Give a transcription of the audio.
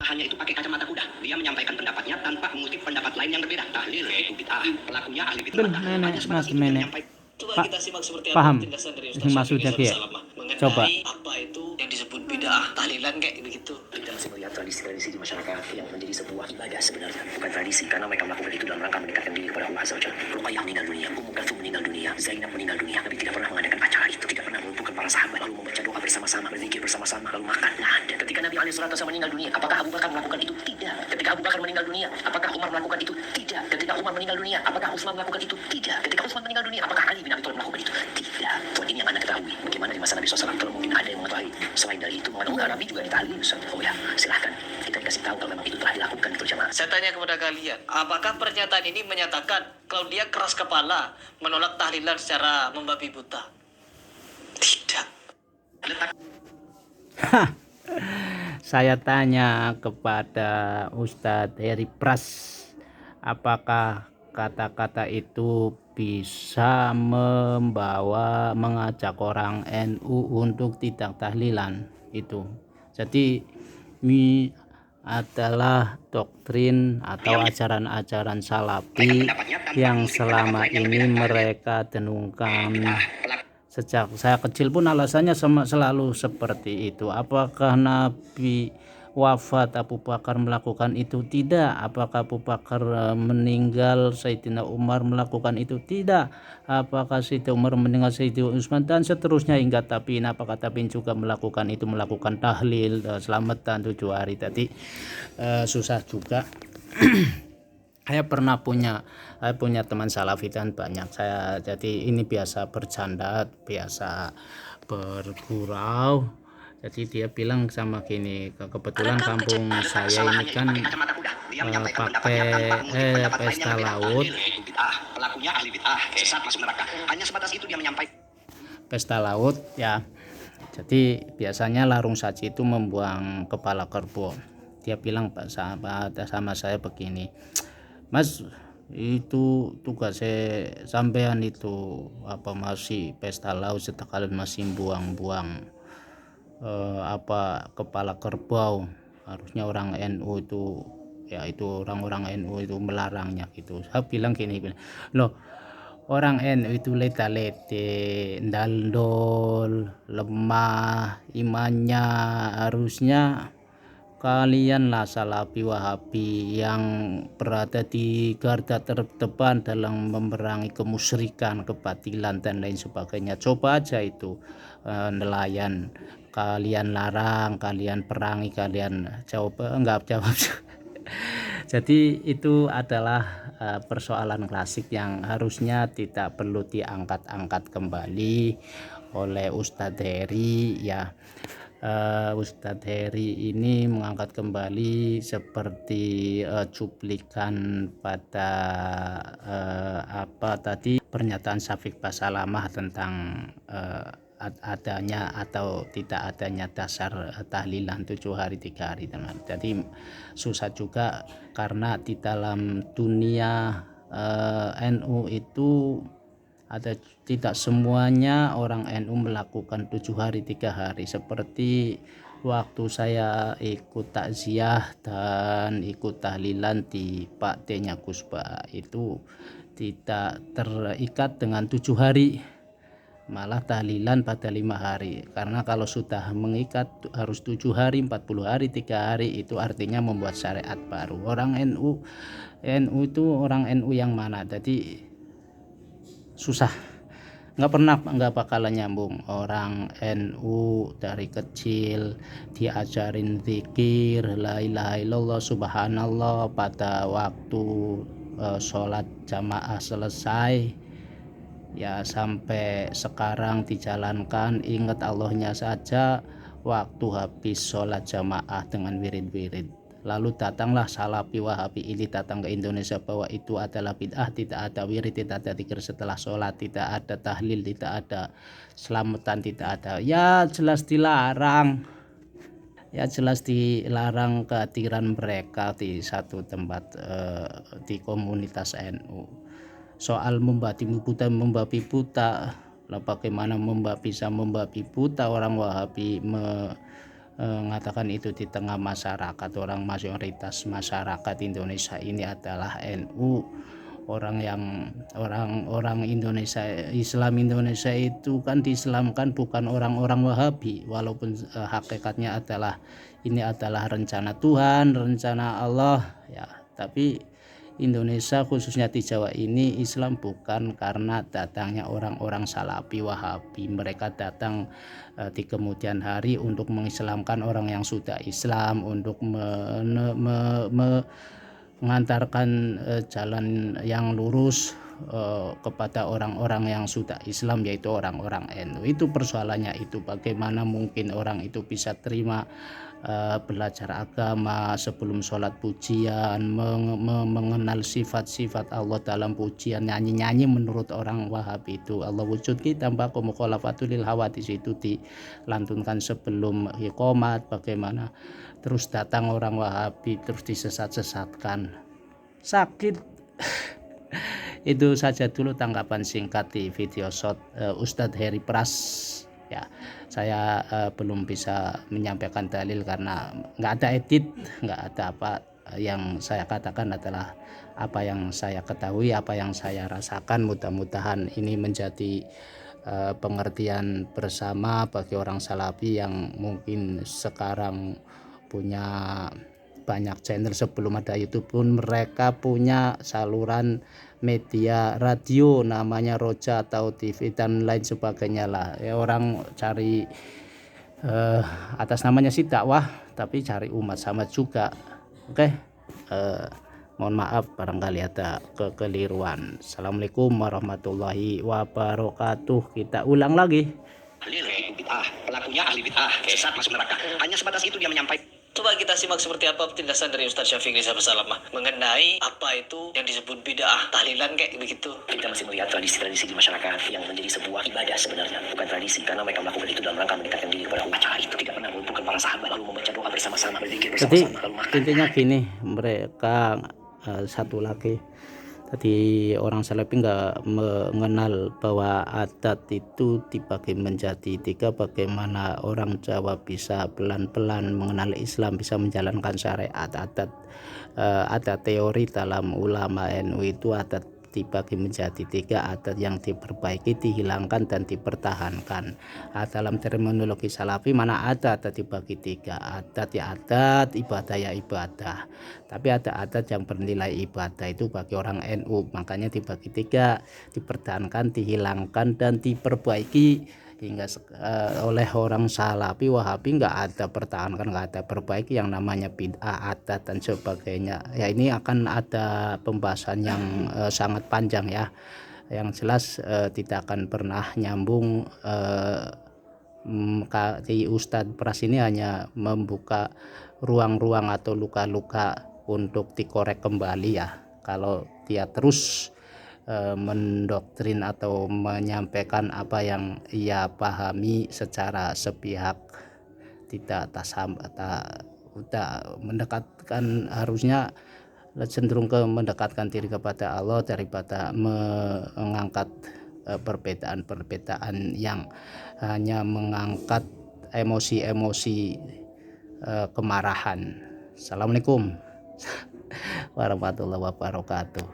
hanya itu pakai kacamata kuda. Dia menyampaikan pendapatnya tanpa mengutip pendapat lain yang berbeda. Tahlil itu bid'ah. Pelakunya ahli bid'ah. Hanya sebatas itu dia menyampaikan. Coba Pak, kita simak seperti apa paham penjelasan dari Ustaz yang Syafiq maksudnya Izzuddin Ki? Salam mengenai Coba. apa itu yang disebut bid'ah, tahlilan kayak begitu. Kita masih melihat tradisi-tradisi di masyarakat yang menjadi sebuah ibadah sebenarnya, bukan tradisi, karena mereka melakukan itu dalam rangka mendekatkan diri kepada Allah Azza wa Jalla. Ruqayyah meninggal dunia, Ummu Kalsum meninggal dunia, Zainab meninggal dunia, Nabi tidak pernah mengadakan acara itu, tidak pernah mengumpulkan para sahabat lalu membaca doa bersama-sama, berzikir bersama-sama, lalu makan. Nggak ada. Ketika Nabi SAW meninggal dunia, apakah Abu Bakar melakukan itu? Tidak. Ketika Abu Bakar meninggal dunia, apakah Umar melakukan itu? Tidak. Ketika Umar meninggal dunia, apakah Utsman melakukan itu? Tidak. Ketika Utsman meninggal dunia, apakah Ali bin Abi Thalib melakukan itu? Tidak. Tuan, ini yang Anda ketahui. Bagaimana di masa Nabi SAW? Kalau mungkin ada yang mengetahui selain dari itu, mengatakan Nabi juga ditahlil. Oh ya, silahkan. Kita dikasih tahu kalau memang itu telah dilakukan itu jamaah. Saya tanya kepada kalian, apakah pernyataan ini menyatakan kalau dia keras kepala menolak tahlilan secara membabi buta? Tidak. Saya tanya kepada Ustadz Heri Pras, apakah kata-kata itu bisa mengajak orang NU untuk tidak tahlilan itu. Jadi ini adalah doktrin atau ajaran-ajaran salafi yang selama ini mereka denungkan. Sejak saya kecil pun alasannya selalu seperti itu. Apakah Nabi wafat Abu Bakar melakukan itu? Tidak. Apakah Abu Bakar meninggal Sayyidina Umar melakukan itu? Tidak. Apakah Sayyidina Umar meninggal Sayyidina Utsman dan seterusnya hingga tabiin? Apakah tabiin juga melakukan itu, melakukan tahlil selamatan 7 hari tadi? Susah juga. Saya punya teman salafi dan banyak. Jadi ini biasa bercanda, biasa bergurau. Jadi dia bilang sama gini, kebetulan kampung saya ini kan pakai pesta laut. Pelakunya ahli bid'ah, sesat masuk neraka. Hanya sebatas itu dia menyampaikan. Pesta laut ya. Jadi biasanya larung saji itu membuang kepala kerbau. Dia bilang sama saya begini, Mas, itu tugas sampean itu apa masih pesta laut sekalian masih buang-buang kepala kerbau. Harusnya orang NU itu, ya itu orang-orang NU itu melarangnya gitu. Saya bilang gini, loh, orang NU itu leta-lete, ndaldol, lemah imannya. Harusnya kalianlah salafi wahabi yang berada di garda terdepan dalam memerangi kemusyrikan, kebatilan dan lain sebagainya. Coba aja itu nelayan, kalian larang, kalian perangi, kalian jawab Jadi itu adalah persoalan klasik yang harusnya tidak perlu diangkat-angkat kembali oleh Ustadz Heri ya. Ustadz Heri ini mengangkat kembali seperti cuplikan pada pernyataan Syafiq Basalamah tentang adanya atau tidak adanya dasar tahlilan 7 hari 3 hari teman. Jadi susah juga karena di dalam dunia NU itu tidak semuanya orang NU melakukan 7 hari 3 hari. Seperti waktu saya ikut takziah dan ikut tahlilan di Pak D-nya Gusba, itu tidak terikat dengan 7 hari, malah tahlilan pada 5 hari. Karena kalau sudah mengikat harus 7 hari, 40 hari, 3 hari, itu artinya membuat syariat baru. Orang NU itu orang NU yang mana? Jadi susah, nggak bakalan nyambung. Orang NU dari kecil diajarin zikir la ilaha illallah subhanallah, pada waktu sholat jamaah selesai ya sampai sekarang dijalankan, ingat Allahnya saja waktu habis sholat jamaah dengan wirid-wirid. Lalu datanglah salafi wahabi ini datang ke Indonesia bahwa itu adalah bid'ah, tidak ada wirid, tidak ada zikir setelah sholat, tidak ada tahlil, tidak ada selamatan, tidak ada. Ya jelas dilarang, kehadiran mereka di satu tempat di komunitas NU. Soal membabi buta, lah bagaimana bisa membabi buta orang Wahabi mengatakan itu di tengah masyarakat, orang mayoritas masyarakat Indonesia ini adalah NU. Orang Indonesia, Islam Indonesia itu kan diislamkan bukan orang-orang Wahabi, walaupun hakikatnya adalah ini adalah rencana Tuhan, rencana Allah ya. Tapi Indonesia khususnya di Jawa ini Islam bukan karena datangnya orang-orang Salafi Wahabi. Mereka datang di kemudian hari untuk mengislamkan orang yang sudah Islam, untuk mengantarkan jalan yang lurus kepada orang-orang yang sudah Islam, yaitu orang-orang NU. Itu persoalannya itu, bagaimana mungkin orang itu bisa terima belajar agama sebelum sholat pujian, mengenal sifat-sifat Allah dalam pujian, nyanyi-nyanyi menurut orang Wahabi itu Allah wujud kita tanpa mukhalafatul lil hawadits itu dilantunkan sebelum iqamat. Bagaimana terus datang orang Wahabi terus disesat-sesatkan, sakit. Itu saja dulu tanggapan singkat di video shot Ustadz Heri Pras ya. Saya belum bisa menyampaikan dalil karena nggak ada edit, nggak ada apa. Yang saya katakan adalah apa yang saya ketahui, apa yang saya rasakan. Mudah-mudahan ini menjadi pengertian bersama bagi orang Salafi yang mungkin sekarang punya banyak channel. Sebelum ada YouTube pun mereka punya saluran media radio namanya Roja atau TV dan lain sebagainya lah ya. Orang cari atas namanya sih dakwah, tapi cari umat sama juga. Oke, mohon maaf barangkali ada kekeliruan. Assalamualaikum warahmatullahi wabarakatuh. Kita ulang lagi. Halil bid'ah, pelakunya ahli bid'ah, sesat masuk neraka. Hanya sebatas itu dia menyampaikan. Coba kita simak seperti apa penjelasan dari Ustaz Syafiq Rizal Bersalamah mengenai apa itu yang disebut bid'ah, tahlilan kayak begitu. Kita masih melihat tradisi-tradisi di masyarakat yang menjadi sebuah ibadah sebenarnya, bukan tradisi, karena mereka melakukan itu dalam rangka mendekatkan diri kepada Allah. Acara itu tidak pernah melumpuhkan para sahabat lalu membaca doa bersama-sama, berzikir Jadi bersama-sama, lalu makan. intinya gini, mereka satu lagi tadi orang Salafi nggak mengenal bahwa adat itu dibagi menjadi tiga. Bagaimana orang Jawa bisa pelan-pelan mengenal Islam, bisa menjalankan syariat. Ada teori dalam ulama NU itu adat dibagi menjadi tiga, adat yang diperbaiki, dihilangkan, dan dipertahankan. Dalam terminologi Salafi mana adat dibagi tiga, adat ya adat, ibadah ya ibadah. Tapi ada adat yang bernilai ibadah itu bagi orang NU, makanya dibagi tiga, dipertahankan, dihilangkan, dan diperbaiki. Hingga oleh orang Salafi Wahabi nggak ada pertahankan, nggak ada perbaiki, yang namanya bid'ah, adat dan sebagainya ya. Ini akan ada pembahasan yang sangat panjang ya. Yang jelas tidak akan pernah nyambung. Di Ustadz Pras ini hanya membuka ruang-ruang atau luka-luka untuk dikorek kembali ya. Kalau dia terus mendoktrin atau menyampaikan apa yang ia pahami secara sepihak, tidak mendekatkan, harusnya cenderung ke mendekatkan diri kepada Allah daripada mengangkat perbedaan-perbedaan yang hanya mengangkat emosi-emosi kemarahan. Assalamualaikum warahmatullahi wabarakatuh.